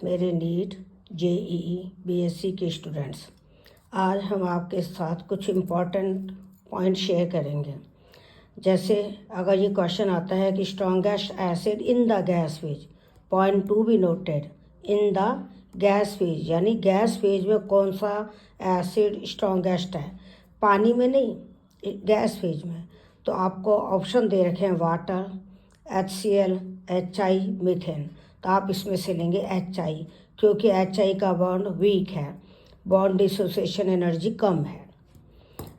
मेरे NEET JEE BSc के students, आज हम आपके साथ कुछ इम्पॉर्टेंट पॉइंट शेयर करेंगे। जैसे अगर ये क्वेश्चन आता है कि strongest acid in the gas phase, point to be noted, in the gas phase यानी गैस फेज में कौन सा एसिड स्ट्रॉन्गेस्ट है, पानी में नहीं, गैस फेज में। तो आपको ऑप्शन दे रखे हैं वाटर, HCl, HI, मीथेन। तो आप इसमें से लेंगे HI, क्योंकि HI का बॉन्ड वीक है, बॉन्ड डिसोसिएशन एनर्जी कम है।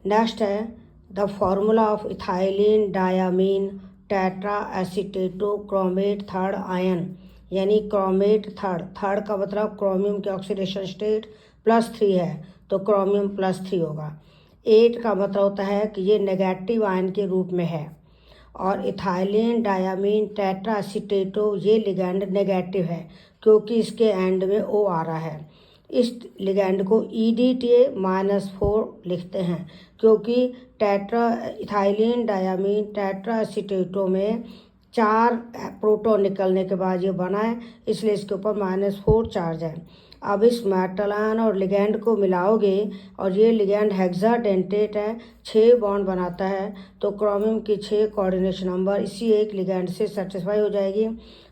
नेक्स्ट है the formula of ethylene diamine tetra acetato chromate third ion, यानी क्रोमेट थर्ड का मतलब क्रोमियम के ऑक्सीडेशन स्टेट +3 है तो क्रोमियम +3 होगा। 8 का मतलब होता है कि ये नेगेटिव आयन के रूप में है, और इथाइलिन डायामीन टेट्रा एसीटेटो ये लिगैंड नेगेटिव है क्योंकि इसके एंड में O आ रहा है। इस लिगैंड को EDTA-4 लिखते हैं क्योंकि इथाइलिन डायामीन टेट्रा एसीटेटो में 4 प्रोटॉन निकलने के बाद ये बना है, इसलिए इसके ऊपर -4 चार्ज है। अब इस मेटल आयन और लिगैंड को मिलाओगे और ये लिगैंड हेक्साडेंटेट है, 6 बॉन्ड बनाता है, तो क्रोमियम की 6 कोऑर्डिनेशन नंबर इसी एक लिगैंड से सेटिस्फाई हो जाएगी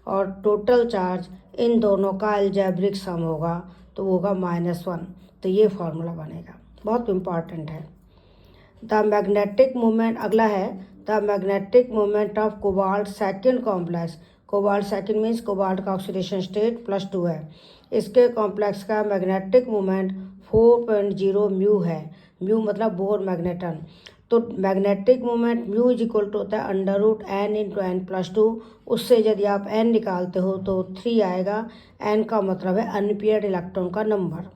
और टोटल चार्ज इन दोनों का अलजेब्रिक सम होगा तो वो होगा -1। तो ये फार्मूला बनेगा, बहुत इम्पॉर्टेंट है। द मैग्नेटिक मूवमेंट अगला है, the magnetic movement of cobalt second complex. Cobalt second means cobalt का ऑक्सीडेशन स्टेट +2 है। इसके कॉम्प्लेक्स का मैग्नेटिक मूवमेंट 4.0 म्यू है। म्यू मतलब बोर मैग्नेटन। तो magnetic movement mu is equal to होता है √n × n+2। उससे यदि आप n निकालते हो तो 3 आएगा। n का मतलब है अनपेयर्ड इलेक्ट्रॉन का नंबर।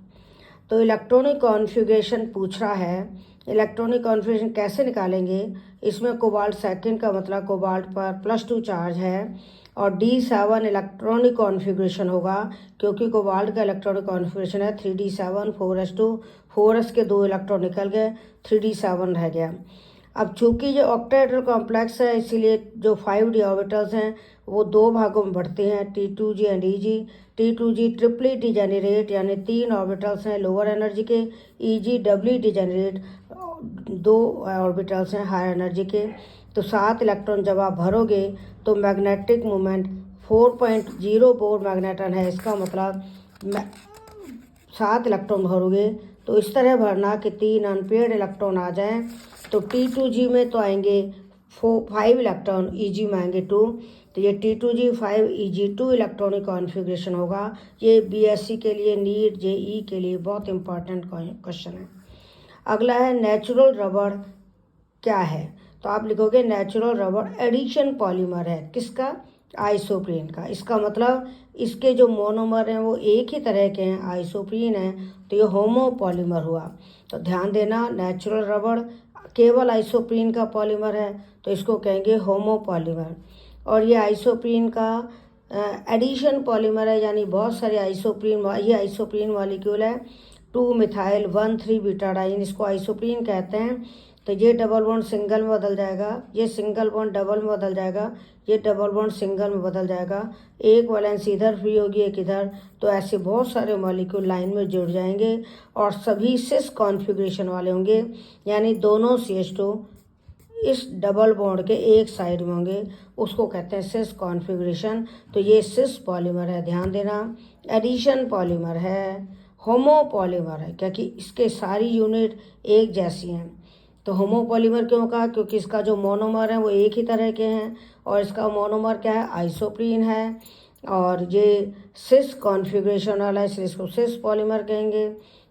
तो इलेक्ट्रॉनिक कॉन्फ़िगरेशन पूछ रहा है, इलेक्ट्रॉनिक कॉन्फ़िगरेशन कैसे निकालेंगे। इसमें कोबाल्ट सेकंड का मतलब कोबाल्ट पर +2 चार्ज है और D7 इलेक्ट्रॉनिक कॉन्फ़िगरेशन होगा क्योंकि कोबाल्ट का इलेक्ट्रॉनिक कॉन्फ़िगरेशन है 3D7 4s2। 4s के 2 इलेक्ट्रॉन निकल गए, 3D7 रह गया। अब चूंकि जो ऑक्टाहेड्रल कॉम्प्लेक्स है इसीलिए जो 5d ऑर्बिटल्स हैं वो 2 भागों में बढ़ते हैं, T2g and Eg। T2g ट्रिपली degenerate यानी 3 ऑर्बिटल्स हैं लोअर एनर्जी के, Eg डबली डिजेनरेट 2 ऑर्बिटल्स हैं हायर एनर्जी के। तो 7 इलेक्ट्रॉन जब आप भरोगे तो मैग्नेटिक मूवमेंट 4.0 बोर मैग्नेटन है, इसका मतलब 7 इलेक्ट्रॉन भरोगे तो इस तरह भरना कि 3 अनपेयर्ड इलेक्ट्रॉन आ जाएं। तो T2g में तो आएंगे 5 इलेक्ट्रॉन, Eg में आएंगे 2, तो ये T2g 5 Eg 2 इलेक्ट्रॉनिक कॉन्फ़िगरेशन होगा। ये बीएससी के लिए, नीट जेई के लिए बहुत इंपॉर्टेंट क्वेश्चन है। अगला है नेचुरल रबड़ क्या है। तो आप लिखोगे नेचुरल रबड़ एडिशन पॉलीमर है, किसका, आइसोप्रीन का। इसका मतलब इसके जो मोनोमर हैं वो एक ही तरह के हैं, आइसोप्रीन है, तो ये होमो पॉलीमर हुआ। तो ध्यान देना, नेचुरल रबड़ केवल आइसोप्रीन का पॉलीमर है तो इसको कहेंगे होमो पॉलीमर। और ये आइसोप्रीन का एडिशन पॉलीमर है, यानी बहुत सारे आइसोप्रीन, ये आइसोप्रीन मॉलिक्यूल है 2-मिथाइल 1,3 बीटाडाइन, इसको आइसोप्रीन कहते हैं। तो ये डबल बॉन्ड सिंगल में बदल जाएगा, ये सिंगल बॉन्ड डबल में बदल जाएगा, ये डबल बॉन्ड सिंगल में बदल जाएगा, एक वैलेंस इधर फ्री होगी एक इधर, तो ऐसे बहुत सारे मॉलिक्यूल लाइन में जुड़ जाएंगे और सभी सिस कॉन्फ़िगरेशन वाले होंगे, यानी दोनों CH2 इस डबल बॉन्ड के एक साइड में होंगे, उसको कहते हैं सिस कॉन्फ़िगरेशन। तो ये सिस पॉलीमर है, ध्यान देना। एडिशन पॉलीमर है, होमो पॉलीमर है क्योंकि इसके सारी यूनिट एक जैसी हैं। तो होमो पॉलीमर क्यों कहा, क्योंकि इसका जो मोनोमर है वो एक ही तरह के हैं और इसका मोनोमर क्या है, आइसोप्रीन है, और ये सिस कॉन्फ़िगरेशन वाला है इसलिए इसको सिस पॉलीमर कहेंगे।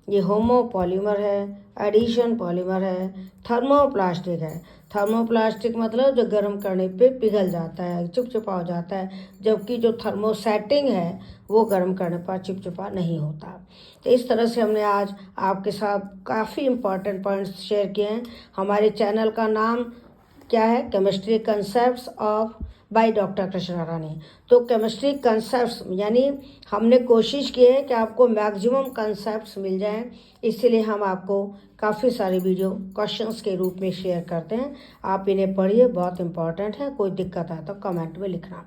ये होमो पॉलीमर है, एडिशन पॉलीमर है, थर्मोप्लास्टिक है। थर्मोप्लास्टिक मतलब जो गर्म करने पे पिघल जाता है, चिपचिपा हो जाता है, जबकि जो थर्मोसेटिंग है वो गर्म करने पर चिपचिपा नहीं होता। तो इस तरह से हमने आज आपके साथ काफ़ी इम्पॉर्टेंट पॉइंट्स शेयर किए हैं। हमारे चैनल का नाम क्या है, chemistry concepts of by doctor Krishna Rani. तो केमिस्ट्री कंसेप्ट्स यानी हमने कोशिश की है कि आपको मैक्सिमम कंसेप्ट्स मिल जाएं, इसीलिए हम आपको काफ़ी सारे वीडियो क्वेश्चंस के रूप में शेयर करते हैं। आप इन्हें पढ़िए, बहुत इंपॉर्टेंट है। कोई दिक्कत आए तो कमेंट में लिखना।